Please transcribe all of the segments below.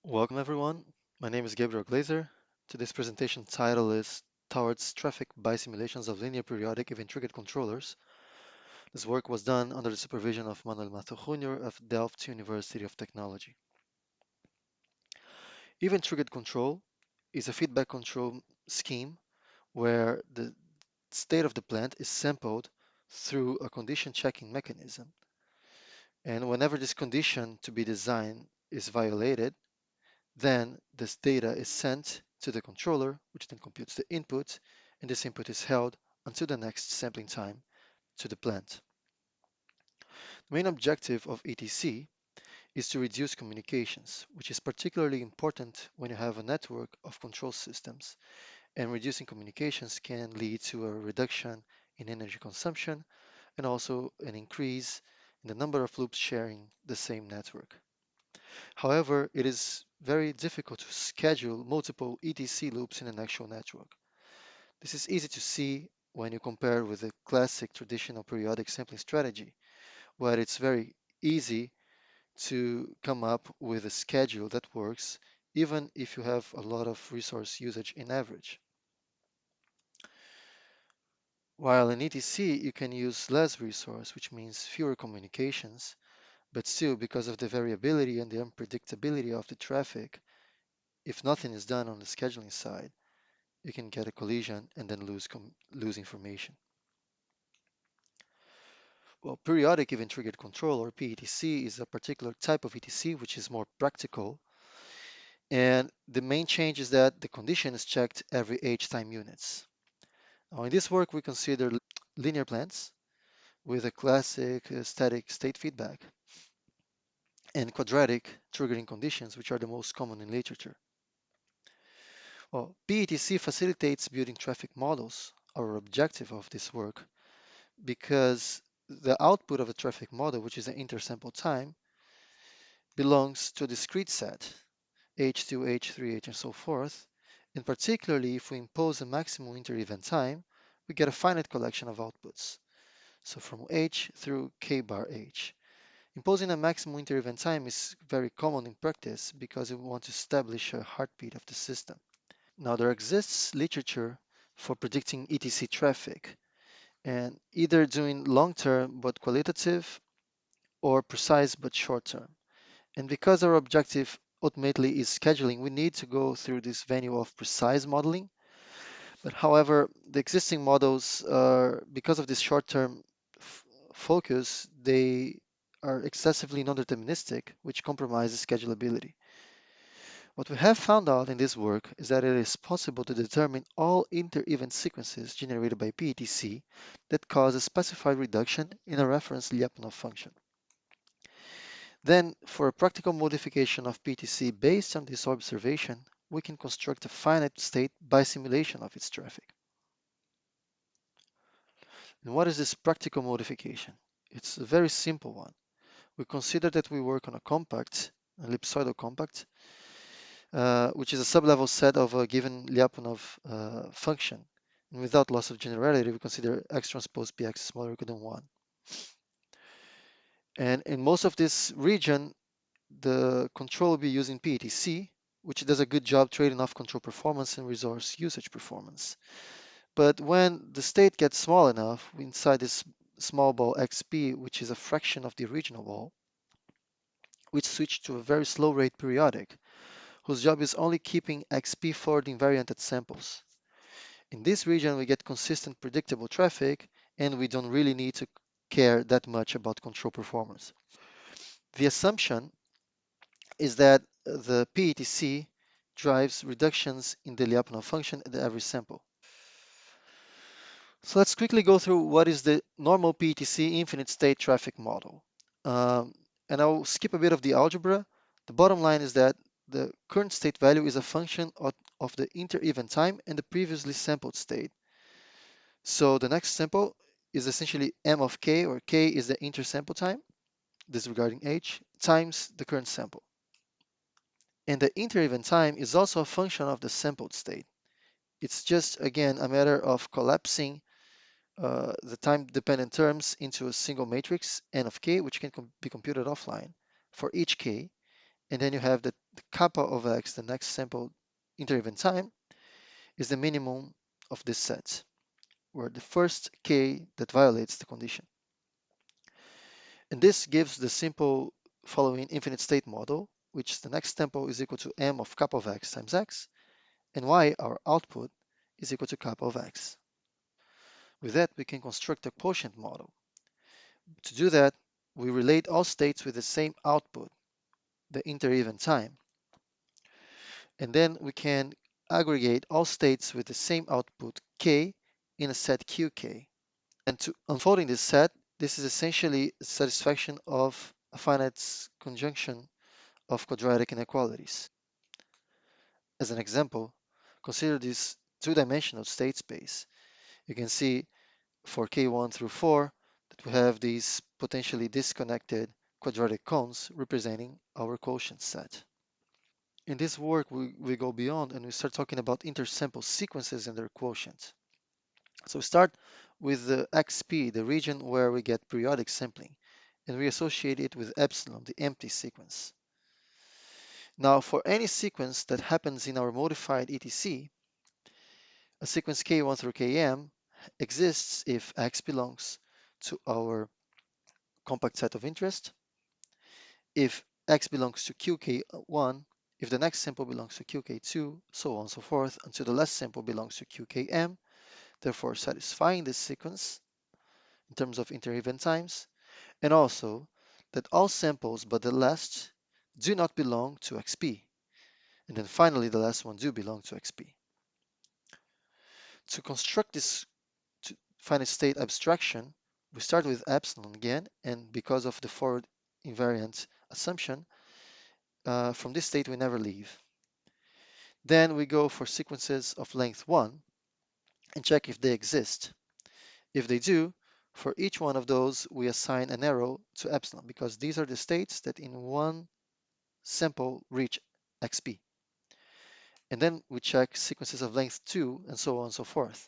Welcome everyone. My name is Gabriel Gleizer. Today's presentation title is Towards Traffic by Simulations of Linear Periodic Event-Triggered Controllers. This work was done under the supervision of Manuel Mazo Jr. of Delft University of Technology. Event-triggered control is a feedback control scheme where the state of the plant is sampled through a condition checking mechanism. And whenever this condition to be designed is violated, then this data is sent to the controller, which then computes the input, and this input is held until the next sampling time to the plant. The main objective of ETC is to reduce communications, which is particularly important when you have a network of control systems, and reducing communications can lead to a reduction in energy consumption and also an increase in the number of loops sharing the same network. However, it is very difficult to schedule multiple ETC loops in an actual network. This is easy to see when you compare with the classic traditional periodic sampling strategy, where it's very easy to come up with a schedule that works even if you have a lot of resource usage in average. While in ETC, you can use less resource, which means fewer communications, but still, because of the variability and the unpredictability of the traffic, if nothing is done on the scheduling side, you can get a collision and then lose information. Well, periodic event triggered control, or PETC, is a particular type of ETC which is more practical. And the main change is that the condition is checked every H time units. Now, in this work, we consider linear plants with a classic static state feedback and quadratic triggering conditions, which are the most common in literature. Well, PETC facilitates building traffic models, our objective of this work, because the output of a traffic model, which is an intersample time, belongs to a discrete set, H2, H3, H, and so forth. And particularly, if we impose a maximum inter-event time, we get a finite collection of outputs. So from H through K bar H. Imposing a maximum inter-event time is very common in practice because we want to establish a heartbeat of the system. Now, there exists literature for predicting ETC traffic, and either doing long-term but qualitative or precise but short-term. And because our objective ultimately is scheduling, we need to go through this venue of precise modeling. But however, the existing models are, because of this short-term focus, they are excessively non-deterministic, which compromises schedulability. What we have found out in this work is that it is possible to determine all inter-event sequences generated by PETC that cause a specified reduction in a reference Lyapunov function. Then, for a practical modification of PETC based on this observation, we can construct a finite state bisimulation of its traffic. And what is this practical modification? It's a very simple one. We consider that we work on a compact, an ellipsoidal compact, which is a sublevel set of a given Lyapunov function. And without loss of generality, we consider x transpose px smaller or equal than 1. And in most of this region, the control will be using PETC, which does a good job trading off control performance and resource usage performance. But when the state gets small enough, inside this small ball xp, which is a fraction of the original ball, we switch to a very slow rate periodic, whose job is only keeping xp forward invariant at samples. In this region, we get consistent predictable traffic, and we don't really need to care that much about control performance. The assumption is that the PETC drives reductions in the Lyapunov function at every sample. So let's quickly go through what is the normal PETC infinite state traffic model. And I'll skip a bit of the algebra. The bottom line is that the current state value is a function of the inter-event time and the previously sampled state. So the next sample is essentially m of k, or k is the intersample time, disregarding h, times the current sample. And the inter-event time is also a function of the sampled state. It's just, again, a matter of collapsing the time-dependent terms into a single matrix, n of k, which can be computed offline for each k. and then you have the kappa of x, the next sample inter-event time, is the minimum of this set, where the first k that violates the condition. And this gives the simple following infinite state model, which the next tempo is equal to m of kappa of x times x, and y, our output, is equal to kappa of x. With that, we can construct a quotient model. To do that, we relate all states with the same output, the inter-event time, and then we can aggregate all states with the same output k in a set qk. And to unfolding this set, this is essentially a satisfaction of a finite conjunction of quadratic inequalities. As an example, consider this two-dimensional state space. You can see for k1 through 4 that we have these potentially disconnected quadratic cones representing our quotient set. In this work, we go beyond and we start talking about intersample sequences and their quotients. So we start with the XP, the region where we get periodic sampling, and we associate it with epsilon, the empty sequence. Now, for any sequence that happens in our modified ETC, a sequence K1 through Km exists if X belongs to our compact set of interest, if X belongs to QK1, if the next sample belongs to QK2, so on and so forth, until the last sample belongs to QKM, therefore satisfying this sequence in terms of inter-event times, and also that all samples but the last do not belong to XP, and then finally the last one do belong to XP. To construct this finite state abstraction, we start with epsilon again, and because of the forward invariant assumption, from this state we never leave. Then we go for sequences of length 1 and check if they exist. If they do, for each one of those we assign an arrow to epsilon because these are the states that in one sample reach XP. And then we check sequences of length 2 and so on and so forth.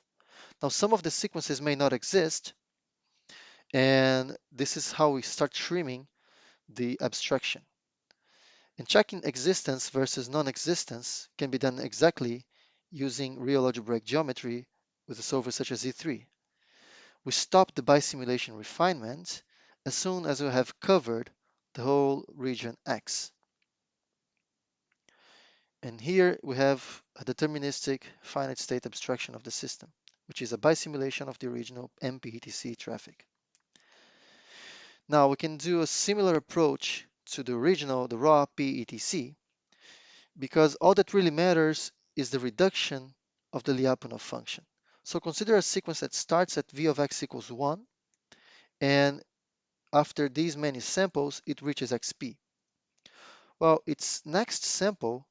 Now some of the sequences may not exist, and this is how we start trimming the abstraction. And checking existence versus non-existence can be done exactly using real algebraic geometry with a solver such as E3. We stop the bisimulation refinement as soon as we have covered the whole region X. And here we have a deterministic finite state abstraction of the system, which is a bisimulation of the original MPETC traffic. Now we can do a similar approach to the original, the raw PETC, because all that really matters is the reduction of the Lyapunov function. So consider a sequence that starts at v of x equals 1, and after these many samples, it reaches xp. Well, its next sample,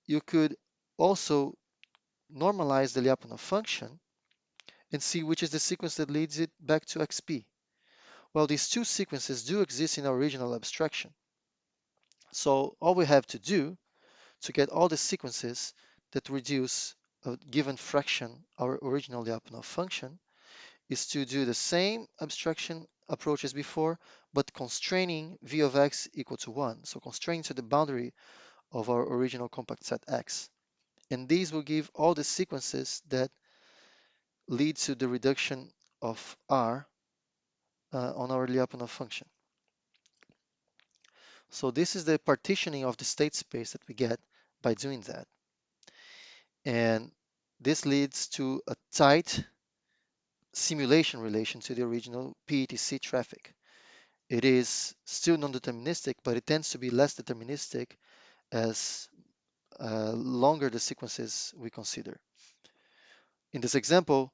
you could also normalize the Lyapunov function and see which is the sequence that leads it back to xp. Well, these two sequences do exist in our original abstraction. So all we have to do to get all the sequences that reduce a given fraction, our original Lyapunov function, is to do the same abstraction approach as before, but constraining v of x equal to 1. So constraining to the boundary of our original compact set x. And these will give all the sequences that lead to the reduction of r on our Lyapunov function. So this is the partitioning of the state space that we get by doing that. And this leads to a tight simulation relation to the original PETC traffic. It is still non-deterministic, but it tends to be less deterministic as longer the sequences we consider. In this example,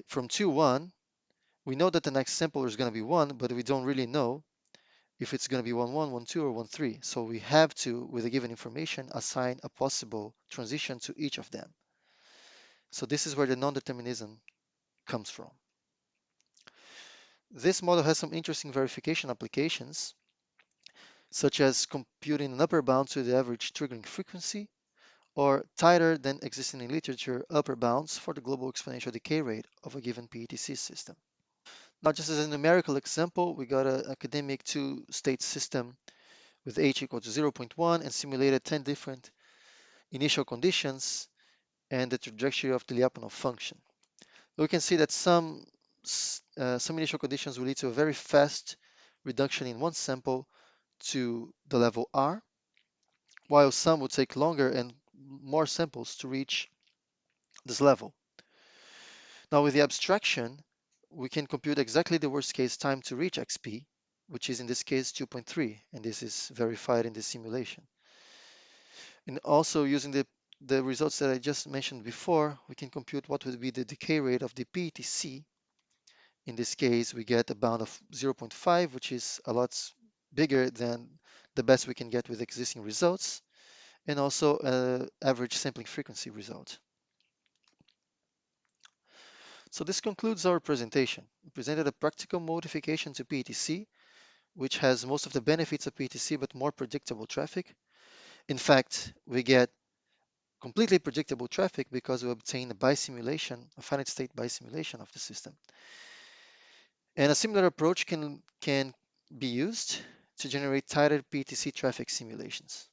from 2, 1, we know that the next sample is going to be 1, but we don't really know if it's going to be 1, 1, 1, 2, or 1, 3. So we have to, with the given information, assign a possible transition to each of them. So this is where the non-determinism comes from. This model has some interesting verification applications, such as computing an upper bound to the average triggering frequency, or tighter than existing in literature upper bounds for the global exponential decay rate of a given PETC system. Now, just as a numerical example, we got an academic two-state system with h equal to 0.1 and simulated 10 different initial conditions and the trajectory of the Lyapunov function. We can see that some initial conditions will lead to a very fast reduction in one sample to the level R, while some would take longer and more samples to reach this level. Now with the abstraction, we can compute exactly the worst case time to reach XP, which is in this case 2.3, and this is verified in the simulation. And also using the results that I just mentioned before, we can compute what would be the decay rate of the PETC. In this case, we get a bound of 0.5, which is a lot bigger than the best we can get with existing results, and also average sampling frequency result. So this concludes our presentation. We presented a practical modification to PETC, which has most of the benefits of PETC but more predictable traffic. In fact, we get completely predictable traffic because we obtain a bisimulation, a finite state bisimulation of the system. And a similar approach can be used to generate tighter PETC traffic simulations.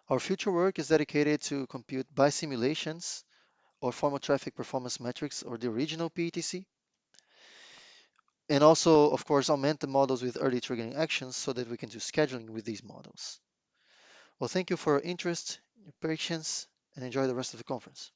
Our future work is dedicated to compute bisimulations or formal traffic performance metrics or the original PETC, and also, of course, augment the models with early triggering actions so that we can do scheduling with these models. Well, thank you for your interest, your patience, and enjoy the rest of the conference.